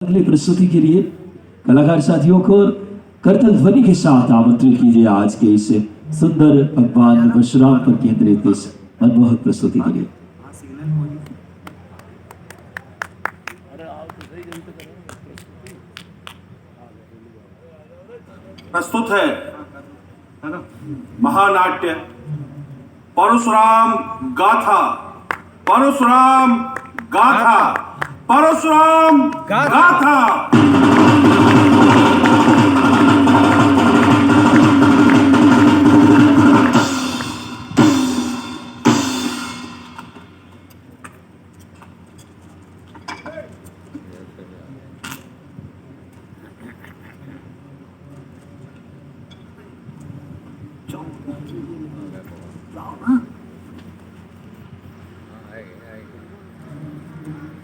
अगली प्रस्तुति के लिए कलाकार साथियों को करतल ध्वनि के साथ आमंत्रित कीजिए आज के इस सुंदर भगवान परशुराम पर केंद्रित इस मनमोहक प्रस्तुति के लिए। प्रस्तुत है महानाट्य परशुराम गाथा। परशुराम गाथा। परशुराम गाथा।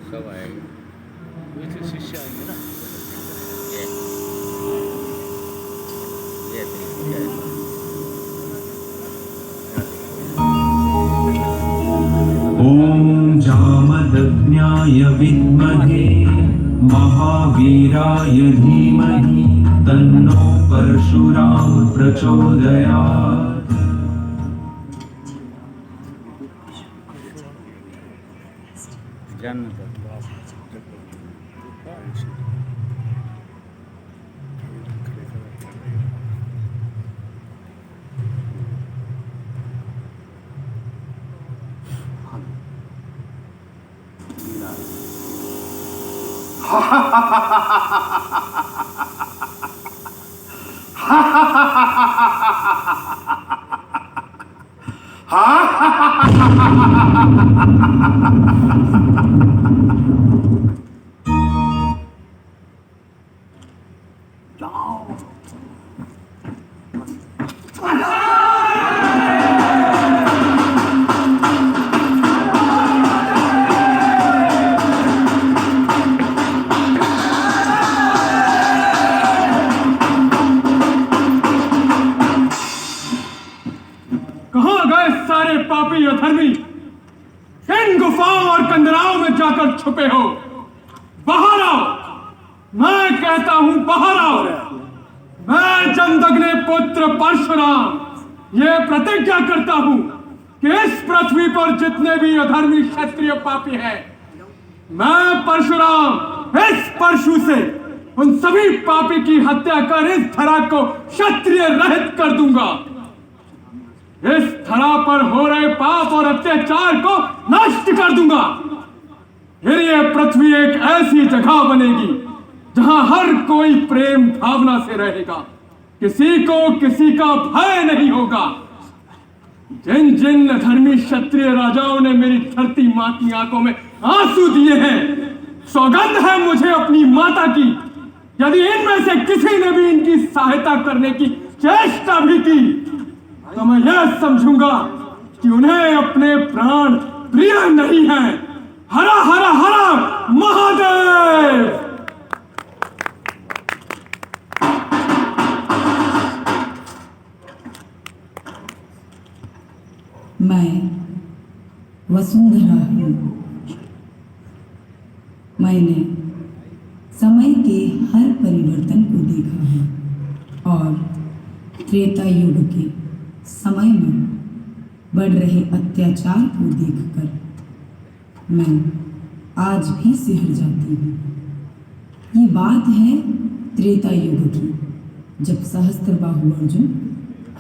सब आएगा वही तो शिष्य आएंगे ना। ॐ जामदग्न्याय विद्महे महावीराय धीमहि तन्नो परशुराम प्रचोदयात्। सारे पापी अधर्मी इन गुफाओं और कंदराओं में जाकर छुपे हो, बाहर आओ। मैं कहता हूं बाहर आओ। मैं जमदग्नि पुत्र परशुराम ये प्रतिज्ञा करता हूं कि इस पृथ्वी पर जितने भी अधर्मी क्षत्रिय पापी हैं, मैं परशुराम इस परशु से उन सभी पापी की हत्या कर इस धरा को क्षत्रिय रहित कर दूंगा। इस धरा पर हो रहे पाप और अत्याचार को नष्ट कर दूंगा। फिर ये पृथ्वी एक ऐसी जगह बनेगी जहां हर कोई प्रेम भावना से रहेगा, किसी को किसी का भय नहीं होगा। जिन जिन धर्मी क्षत्रिय राजाओं ने मेरी धरती मां की आंखों में आंसू दिए हैं, सौगंध है मुझे अपनी माता की, यदि इनमें से किसी ने भी इनकी सहायता करने की चेष्टा भी की तो मैं यह समझूंगा कि उन्हें अपने प्राण प्रिय नहीं है। हरा हरा हरा महादेव। मैं वसुंधरा हूँ। मैंने समय के हर परिवर्तन को देखा है और त्रेता युग के समय में बढ़ रहे अत्याचार को देखकर मैं आज भी सिहर जाती हूँ। ये बात है त्रेता युग की, जब सहस्त्रबाहु अर्जुन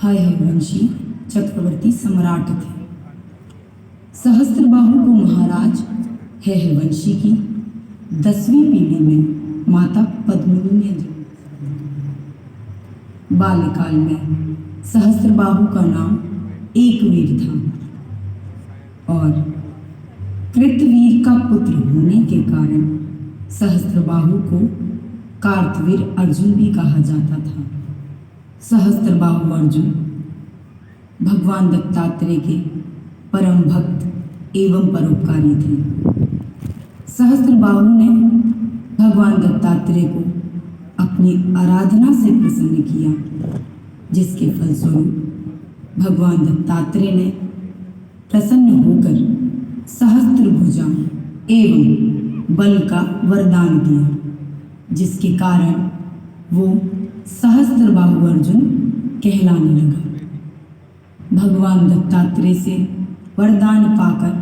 हयवंशी चक्रवर्ती सम्राट थे। सहस्त्रबाहु को महाराज हयवंशी की 10वीं पीढ़ी में माता पद्मिनी ने जन्म। बाल्यकाल में सहस्त्रबाहु का नाम एकवीर था और कृतवीर का पुत्र होने के कारण सहस्त्रबाहु को कार्तवीर अर्जुन भी कहा जाता था। सहस्त्रबाहु अर्जुन भगवान दत्तात्रेय के परम भक्त एवं परोपकारी थे। सहस्त्रबाहु ने भगवान दत्तात्रेय को अपनी आराधना से प्रसन्न किया, जिसके फलस्वरूप भगवान दत्तात्रेय ने प्रसन्न होकर सहस्त्र भुजा एवं बल का वरदान दिया। जिसके कारण वो सहस्त्रबाहु अर्जुन कहलाने लगा। भगवान दत्तात्रेय से वरदान पाकर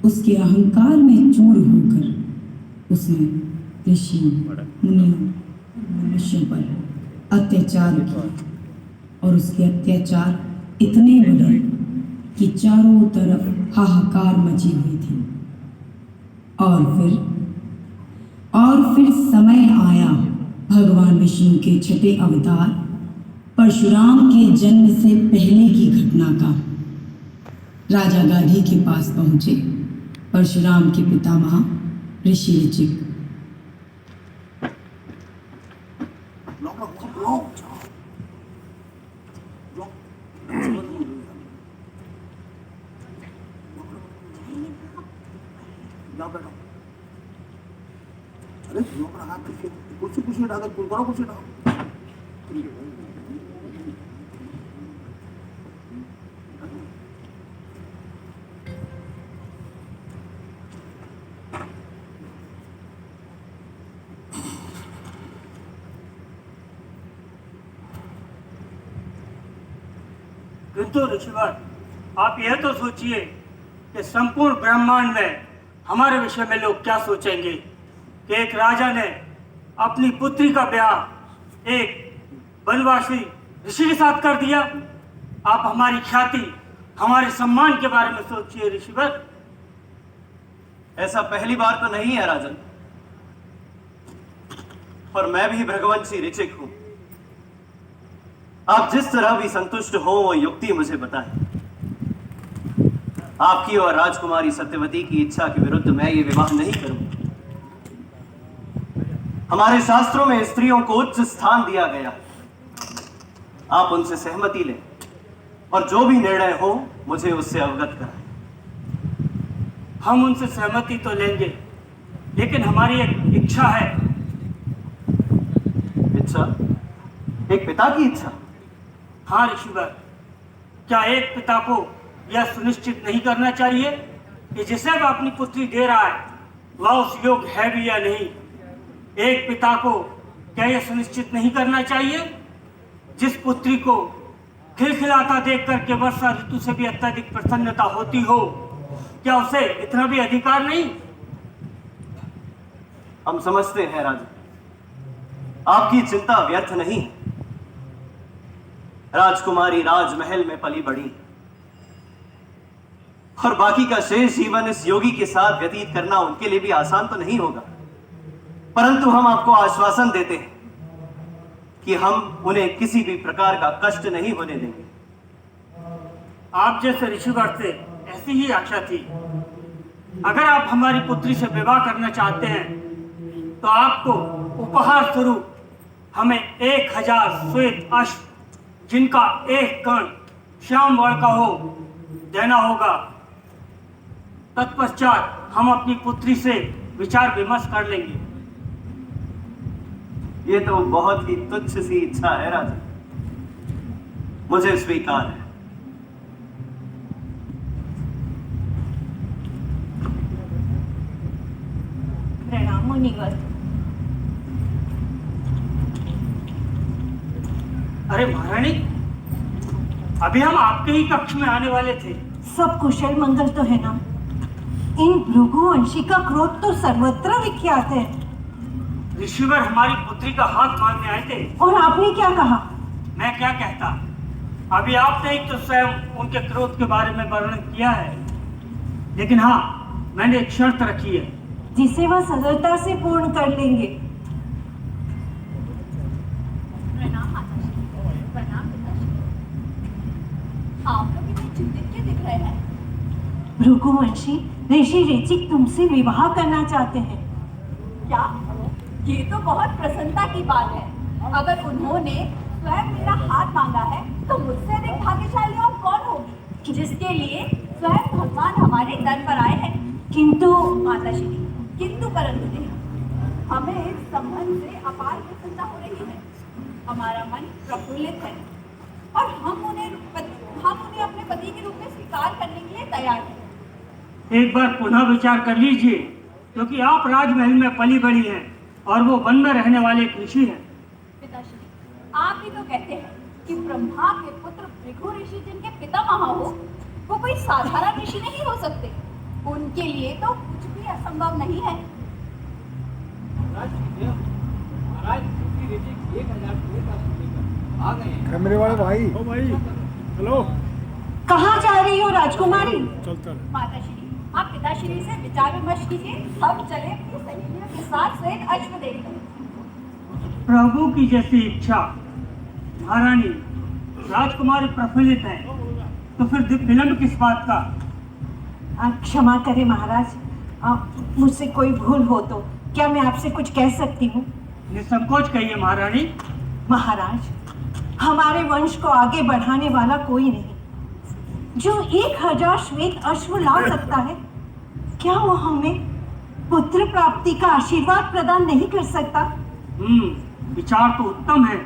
उसके अहंकार में चूर होकर उसने ऋषि मुनियों मनुष्यों पर अत्याचार किया और उसके अत्याचार इतने बढ़े कि चारों तरफ हाहाकार मची हुई थी। और फिर समय आया भगवान विष्णु के छठे अवतार परशुराम के जन्म से पहले की घटना का। राजा गाधी के पास पहुंचे परशुराम के पितामह ऋषि ऋचिक। अरे हाथ कुर्सी डाल कुर्सी डाल। किंतु ऋषिवर, आप यह तो सोचिए कि संपूर्ण ब्रह्मांड में हमारे विषय में लोग क्या सोचेंगे कि एक राजा ने अपनी पुत्री का ब्याह एक वनवासी ऋषि के साथ कर दिया। आप हमारी ख्याति, हमारे सम्मान के बारे में सोचिए ऋषिवर। ऐसा पहली बार तो नहीं है राजन, और मैं भी भृगुवंशी ऋचिक हूं। आप जिस तरह भी संतुष्ट हो वो युक्ति मुझे बताएं। आपकी और राजकुमारी सत्यवती की इच्छा के विरुद्ध मैं ये विवाह नहीं करूंगा। हमारे शास्त्रों में स्त्रियों को उच्च स्थान दिया गया। आप उनसे सहमति लें और जो भी निर्णय हो मुझे उससे अवगत कराएं। हम उनसे सहमति तो लेंगे, लेकिन हमारी एक इच्छा है। इच्छा? एक पिता की इच्छा? हाँ ऋषिवर, क्या एक पिता को यह सुनिश्चित नहीं करना चाहिए कि जिसे वह अपनी पुत्री दे रहा है वह उस योग्य है भी या नहीं? एक पिता को क्या यह सुनिश्चित नहीं करना चाहिए जिस पुत्री को खिलखिलाता देख करके वर्षा ऋतु से भी अत्यधिक प्रसन्नता होती हो, क्या उसे इतना भी अधिकार नहीं? हम समझते हैं राजा, आपकी चिंता व्यर्थ नहीं। राजकुमारी राजमहल में पली बड़ी और बाकी का शेष जीवन इस योगी के साथ व्यतीत करना उनके लिए भी आसान तो नहीं होगा। परंतु हम आपको आश्वासन देते हैं कि हम उन्हें किसी भी प्रकार का कष्ट नहीं होने देंगे। आप जैसे ऋषिवर से ऐसी ही आशा थी। अगर आप हमारी पुत्री से विवाह करना चाहते हैं तो आपको उपहार स्वरूप हमें 1000 श्वेत अश्व, जिनका एक कण श्याम वर्ण का हो, देना होगा। तत्पश्चात हम अपनी पुत्री से विचार विमर्श कर लेंगे। ये तो बहुत ही तुच्छ सी इच्छा है राजा, मुझे स्वीकार है। प्रणाम मुनिवर। अरे महारानी, अभी हम आपके ही कक्ष में आने वाले थे। सब कुशल मंगल तो है ना? इन भृगुवंशी का क्रोध तो सर्वत्र विख्यात है। ऋषिवर हमारी पुत्री का हाथ मांगने आए थे। और आपने क्या कहा? मैं क्या कहता, अभी आपने ही तो स्वयं उनके क्रोध के बारे में वर्णन किया है। लेकिन हाँ, मैंने एक शर्त रखी है जिसे वह सरलता से पूर्ण कर लेंगे। आप लोग इतने चिंतित क्यों दिख रहे हैं? भृगुवंशी ऋषि ऋचिक तुमसे विवाह करना चाहते हैं। क्या? ये तो बहुत प्रसन्नता की बात है। अगर उन्होंने स्वयं मेरा हाथ मांगा है तो मुझसे अधिक भाग्यशाली और कौन होगी जिसके लिए स्वयं भगवान हमारे दर पर आए हैं। किंतु माताश्री, किंतु परंतु नहीं, हमें इस संबंध से अपार प्रसन्नता हो रही है। हमारा मन प्रफुल्लित है और हम उन्हें अपने पति के रूप में स्वीकार करने के लिए तैयार हैं। एक बार पुनः विचार कर लीजिए, क्योंकि आप राजमहल में पली बड़ी हैं और वो वन में रहने वाले एक ऋषि हैं। पिताश्री, आप ही तो कहते हैं कि ब्रह्मा के पुत्र भृगु ऋषि जिनके पितामह हो, वो कोई साधारण ऋषि नहीं हो सकते। उनके लिए तो कुछ भी असंभव नहीं है। कैमरे वाले भाई, ओ भाई, हेलो। कहाँ जा रही हो राजकुमारी? माताश्री, आप पिताश्री से विचार विमर्श कीजिए। हम चले अपनी सहेलियों के साथ श्वेत अश्व देखने। प्रभु की जैसी इच्छा। महारानी, राजकुमारी प्रफुल्लित है, तो फिर विलंब किस बात का? आप क्षमा करें महाराज, मुझसे कोई भूल हो तो क्या मैं आपसे कुछ कह सकती हूँ? निसंकोच कहिए महारानी। महाराज, हमारे वंश को आगे बढ़ाने वाला कोई नहीं। जो 1000 श्वेत अश्व ला सकता है, क्या वो हमें पुत्र प्राप्ति का आशीर्वाद प्रदान नहीं कर सकता? विचार तो उत्तम है।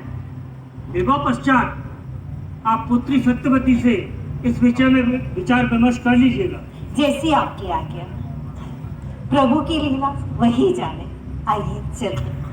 विवाह पश्चात आप पुत्री सत्यवती से इस विषय में विचार विमर्श कर लीजिएगा। जैसी आपकी आज्ञा। प्रभु की लीला वही जाने। आइए चलते।